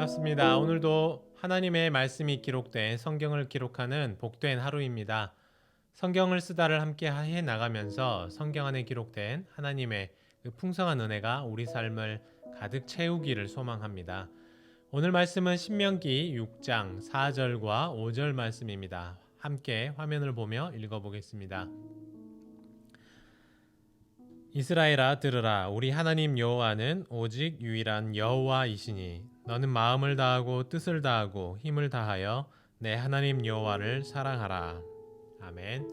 반갑습니다. 오늘도 하나님의 말씀이 기록된 성경을 기록하는 복된 하루입니다. 성경을 쓰다를 함께 해 나가면서 성경 안에 기록된 하나님의 그 풍성한 은혜가 우리 삶을 가득 채우기를 소망합니다. 오늘 말씀은 신명기 6장 4절과 5절 말씀입니다. 함께 화면을 보며 읽어보겠습니다. 이스라엘아 들으라. 우리 하나님 여호와는 오직 유일한 여호와이시니 너는 마음을 다하고 뜻을 다하고 힘을 다하여 내 하나님 여호와를 사랑하라. 아멘.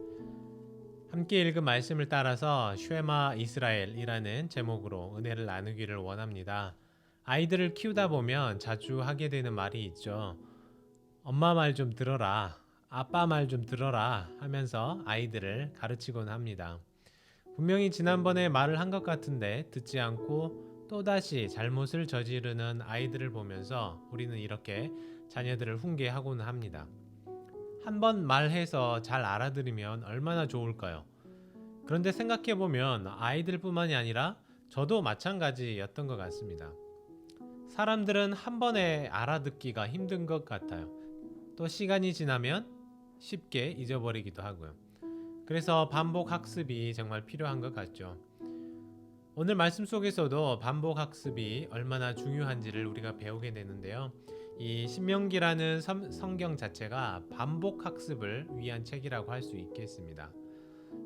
함께 읽은 말씀을 따라서 쉐마 이스라엘이라는 제목으로 은혜를 나누기를 원합니다. 아이들을 키우다 보면 자주 하게 되는 말이 있죠. 엄마 말 좀 들어라. 아빠 말 좀 들어라 하면서 아이들을 가르치곤 합니다. 분명히 지난번에 말을 한 것 같은데 듣지 않고 또다시 잘못을 저지르는 아이들을 보면서 우리는 이렇게 자녀들을 훈계하고는 합니다. 한번 말해서 잘 알아들으면 얼마나 좋을까요? 그런데 생각해보면 아이들뿐만이 아니라 저도 마찬가지였던 것 같습니다. 사람들은 한 번에 알아듣기가 힘든 것 같아요. 또 시간이 지나면 쉽게 잊어버리기도 하고요. 그래서 반복 학습이 정말 필요한 것 같죠. 오늘 말씀 속에서도 반복 학습이 얼마나 중요한지를 우리가 배우게 되는데요. 이 신명기라는 성경 자체가 반복 학습을 위한 책이라고 할 수 있겠습니다.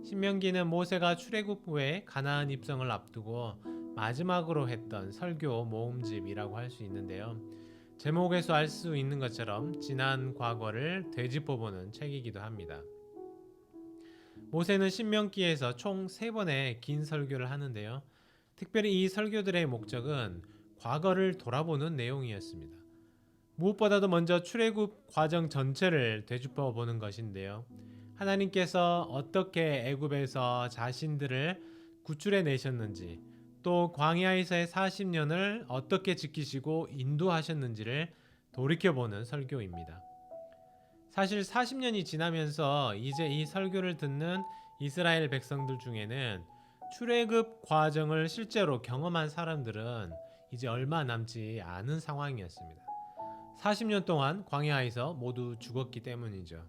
신명기는 모세가 출애굽 후에 가나안 입성을 앞두고 마지막으로 했던 설교 모음집이라고 할 수 있는데요. 제목에서 알 수 있는 것처럼 지난 과거를 되짚어보는 책이기도 합니다. 모세는 신명기에서 총 3번의 긴 설교를 하는데요. 특별히 이 설교들의 목적은 과거를 돌아보는 내용이었습니다. 무엇보다도 먼저 출애굽 과정 전체를 되짚어 보는 것인데요. 하나님께서 어떻게 애굽에서 자신들을 구출해 내셨는지, 또 광야에서의 40년을 어떻게 지키시고 인도하셨는지를 돌이켜보는 설교입니다. 사실 40년이 지나면서 이제 이 설교를 듣는 이스라엘 백성들 중에는 출애굽 과정을 실제로 경험한 사람들은 이제 얼마 남지 않은 상황이었습니다. 40년 동안 광야에서 모두 죽었기 때문이죠.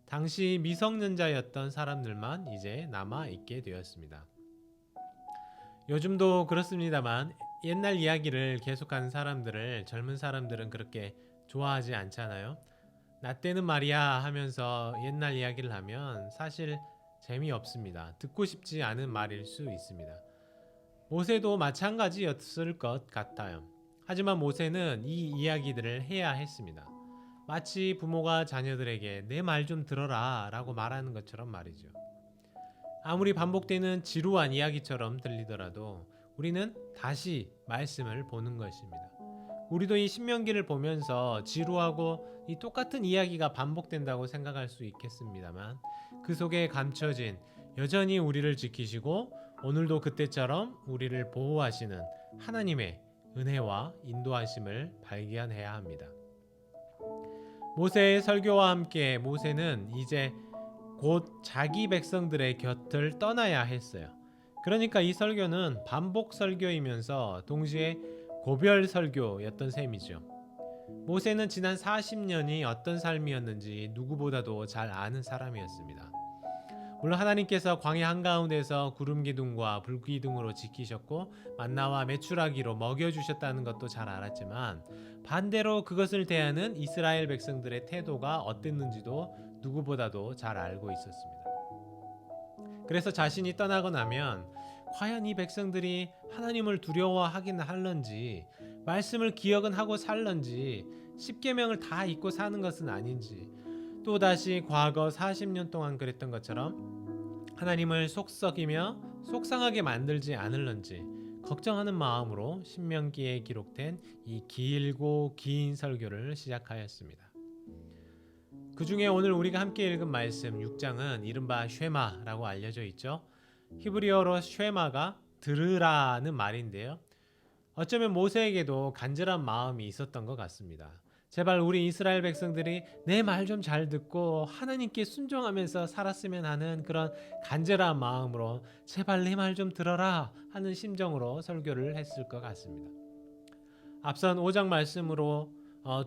당시 미성년자였던 사람들만 이제 남아 있게 되었습니다. 요즘도 그렇습니다만 옛날 이야기를 계속하는 사람들을 젊은 사람들은 그렇게 좋아하지 않잖아요. 나 때는 말이야 하면서 옛날 이야기를 하면 사실 재미없습니다. 듣고 싶지 않은 말일 수 있습니다. 모세도 마찬가지였을 것 같아요. 하지만 모세는 이 이야기들을 해야 했습니다. 마치 부모가 자녀들에게 내 말 좀 들어라 라고 말하는 것처럼 말이죠. 아무리 반복되는 지루한 이야기처럼 들리더라도 우리는 다시 말씀을 보는 것입니다. 우리도 이 신명기를 보면서 지루하고 이 똑같은 이야기가 반복된다고 생각할 수 있겠습니다만 그 속에 감춰진 여전히 우리를 지키시고 오늘도 그때처럼 우리를 보호하시는 하나님의 은혜와 인도하심을 발견해야 합니다. 모세의 설교와 함께 모세는 이제 곧 자기 백성들의 곁을 떠나야 했어요. 그러니까 이 설교는 반복 설교이면서 동시에 고별 설교였던 셈이죠. 모세는 지난 40년이 어떤 삶이었는지 누구보다도 잘 아는 사람이었습니다. 물론 하나님께서 광야 한가운데서 구름 기둥과 불 기둥으로 지키셨고 만나와 메추라기로 먹여주셨다는 것도 잘 알았지만 반대로 그것을 대하는 이스라엘 백성들의 태도가 어땠는지도 누구보다도 잘 알고 있었습니다. 그래서 자신이 떠나고 나면 과연 이 백성들이 하나님을 두려워하기는 할런지, 말씀을 기억은 하고 살런지, 십계명을 다 잊고 사는 것은 아닌지, 또다시 과거 40년 동안 그랬던 것처럼 하나님을 속썩이며 속상하게 만들지 않을런지 걱정하는 마음으로 신명기에 기록된 이 길고 긴 설교를 시작하였습니다. 그 중에 오늘 우리가 함께 읽은 말씀 6장은 이른바 쉐마라고 알려져 있죠. 히브리어로 쉐마가 들으라는 말인데요. 어쩌면 모세에게도 간절한 마음이 있었던 것 같습니다. 제발 우리 이스라엘 백성들이 내 말 좀 잘 듣고 하나님께 순종하면서 살았으면 하는 그런 간절한 마음으로 제발 내 말 좀 들어라 하는 심정으로 설교를 했을 것 같습니다. 앞선 5장 말씀으로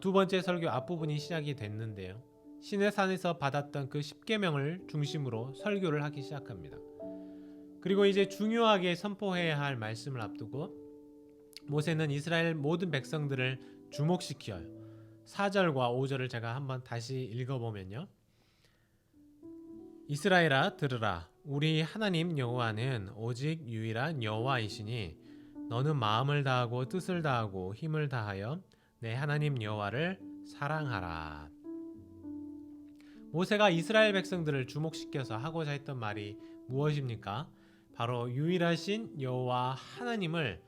두 번째 설교 앞부분이 시작이 됐는데요. 시내산에서 받았던 그 10계명을 중심으로 설교를 하기 시작합니다. 그리고 이제 중요하게 선포해야 할 말씀을 앞두고 모세는 이스라엘 모든 백성들을 주목시켜요. 4절과 5절을 제가 한번 다시 읽어보면요. 이스라엘아 들으라. 우리 하나님 여호와는 오직 유일한 여호와이시니 너는 마음을 다하고 뜻을 다하고 힘을 다하여 내 하나님 여호와를 사랑하라. 모세가 이스라엘 백성들을 주목시켜서 하고자 했던 말이 무엇입니까? 바로 유일하신 여호와 하나님을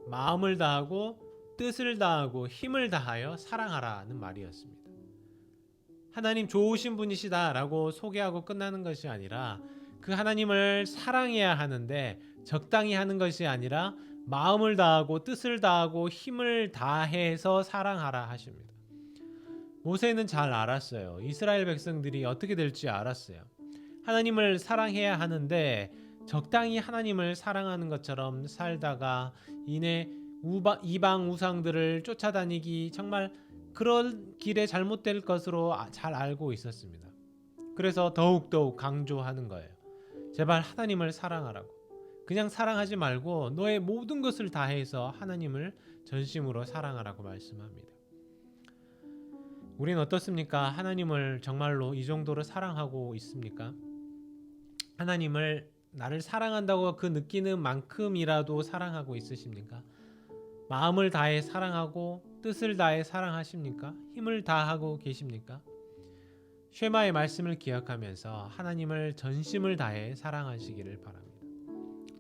마음을 다하고 뜻을 다하고 힘을 다하여 사랑하라는 말이었습니다. 하나님 좋으신 분이시다라고 소개하고 끝나는 것이 아니라 그 하나님을 사랑해야 하는데 적당히 하는 것이 아니라 마음을 다하고 뜻을 다하고 힘을 다해서 사랑하라 하십니다. 모세는 잘 알았어요. 이스라엘 백성들이 어떻게 될지 알았어요. 하나님을 사랑해야 하는데 적당히 하나님을 사랑하는 것처럼 살다가 이내 이방 우상들을 쫓아다니기 정말 그런 길에 잘못될 것으로 잘 알고 있었습니다. 그래서 더욱더욱 강조하는 거예요. 제발 하나님을 사랑하라고. 그냥 사랑하지 말고 너의 모든 것을 다해서 하나님을 전심으로 사랑하라고 말씀합니다. 우린 어떻습니까? 하나님을 정말로 이 정도로 사랑하고 있습니까? 하나님을 나를 사랑한다고 그 느끼는 만큼이라도 사랑하고 있으십니까? 마음을 다해 사랑하고 뜻을 다해 사랑하십니까? 힘을 다하고 계십니까? 쉐마의 말씀을 기억하면서 하나님을 전심을 다해 사랑하시기를 바랍니다.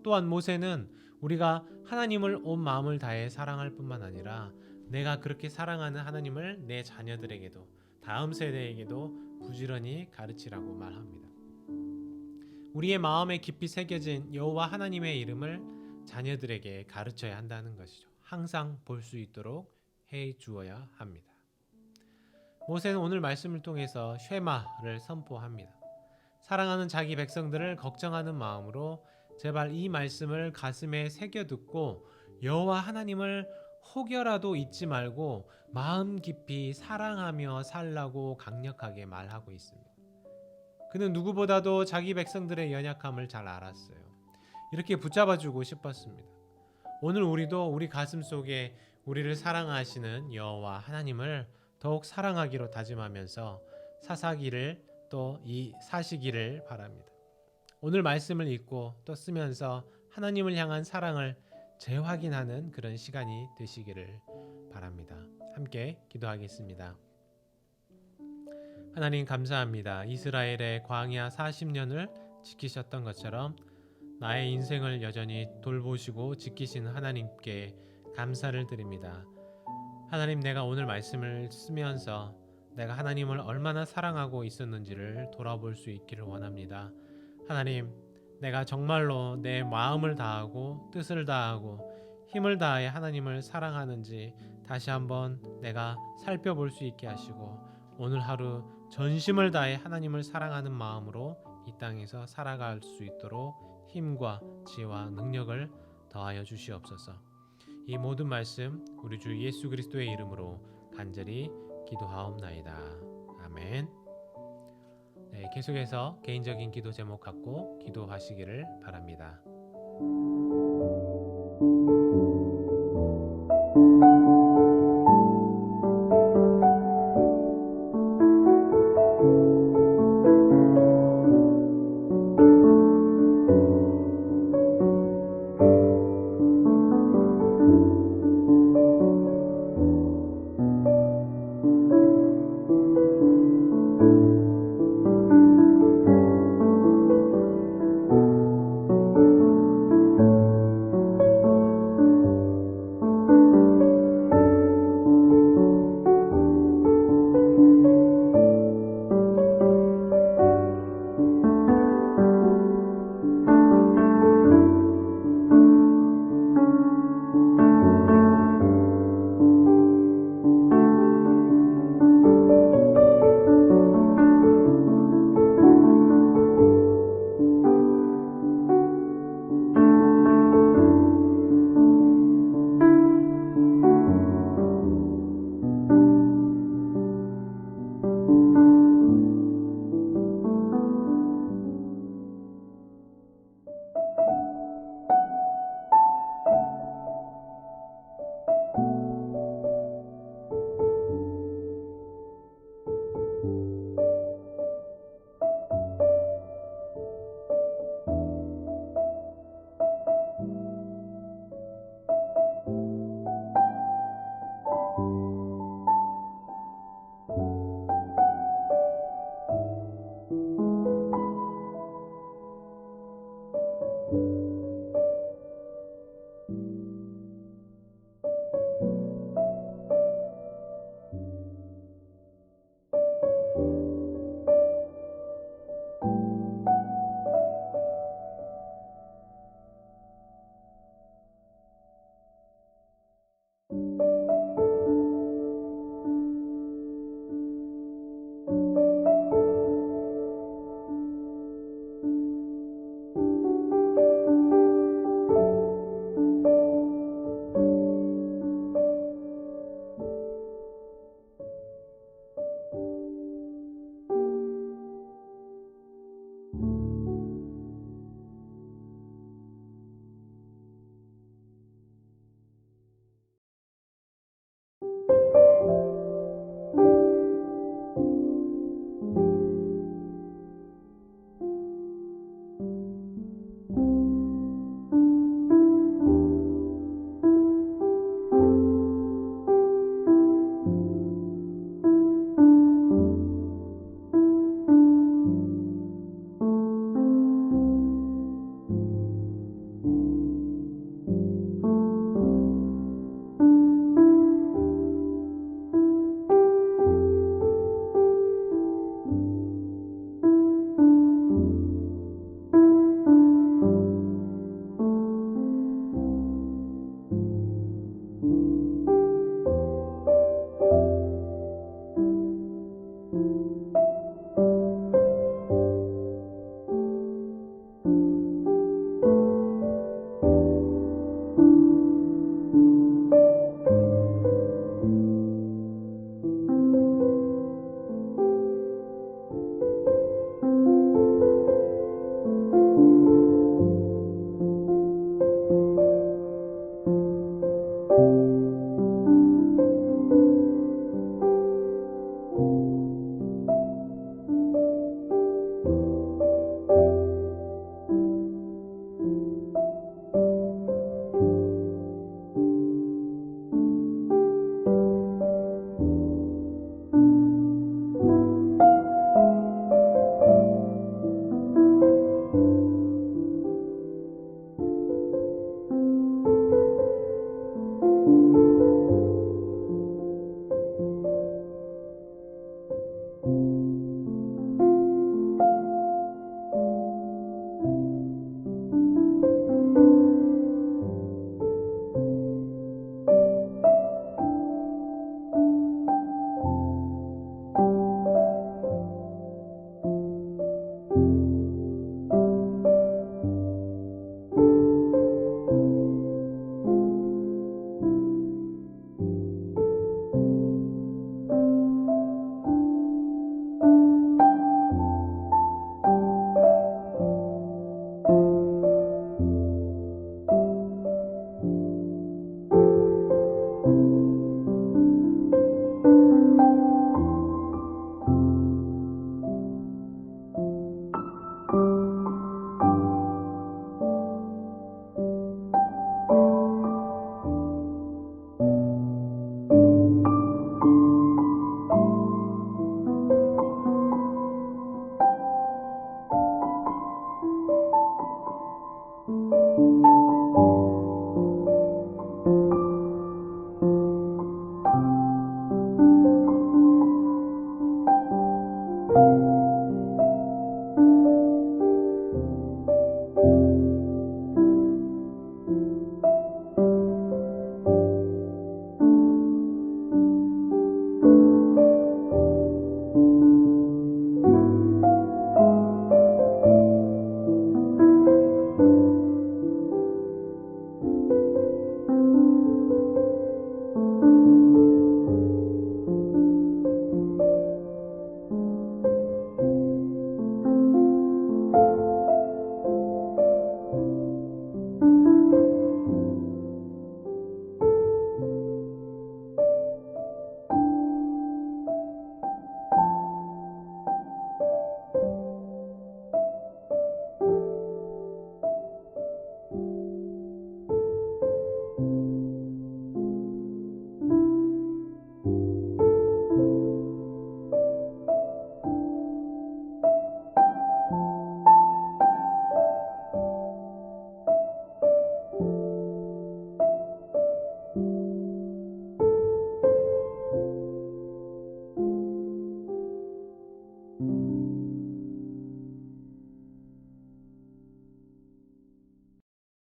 또한 모세는 우리가 하나님을 온 마음을 다해 사랑할 뿐만 아니라 내가 그렇게 사랑하는 하나님을 내 자녀들에게도 다음 세대에게도 부지런히 가르치라고 말합니다. 우리의 마음에 깊이 새겨진 여호와 하나님의 이름을 자녀들에게 가르쳐야 한다는 것이죠. 항상 볼 수 있도록 해 주어야 합니다. 모세는 오늘 말씀을 통해서 쉐마를 선포합니다. 사랑하는 자기 백성들을 걱정하는 마음으로 제발 이 말씀을 가슴에 새겨 듣고 여호와 하나님을 혹여라도 잊지 말고 마음 깊이 사랑하며 살라고 강력하게 말하고 있습니다. 그는 누구보다도 자기 백성들의 연약함을 잘 알았어요. 이렇게 붙잡아주고 싶었습니다. 오늘 우리도 우리 가슴 속에 우리를 사랑하시는 여호와 하나님을 더욱 사랑하기로 다짐하면서 사사기를 또 사시기를 바랍니다. 오늘 말씀을 읽고 또 쓰면서 하나님을 향한 사랑을 재확인하는 그런 시간이 되시기를 바랍니다. 함께 기도하겠습니다. 하나님 감사합니다. 이스라엘의 광야 40년을 지키셨던 것처럼 나의 인생을 여전히 돌보시고 지키시는 하나님께 감사를 드립니다. 하나님, 내가 오늘 말씀을 쓰면서 내가 하나님을 얼마나 사랑하고 있었는지를 돌아볼 수 있기를 원합니다. 하나님, 내가 정말로 내 마음을 다하고 뜻을 다하고 힘을 다해 하나님을 사랑하는지 다시 한번 내가 살펴볼 수 있게 하시고 오늘 하루 전심을 다해 하나님을 사랑하는 마음으로 이 땅에서 살아갈 수 있도록 힘과 지혜와 능력을 더하여 주시옵소서. 이 모든 말씀 우리 주 예수 그리스도의 이름으로 간절히 기도하옵나이다. 아멘. 네, 계속해서 개인적인 기도 제목 갖고 기도하시기를 바랍니다.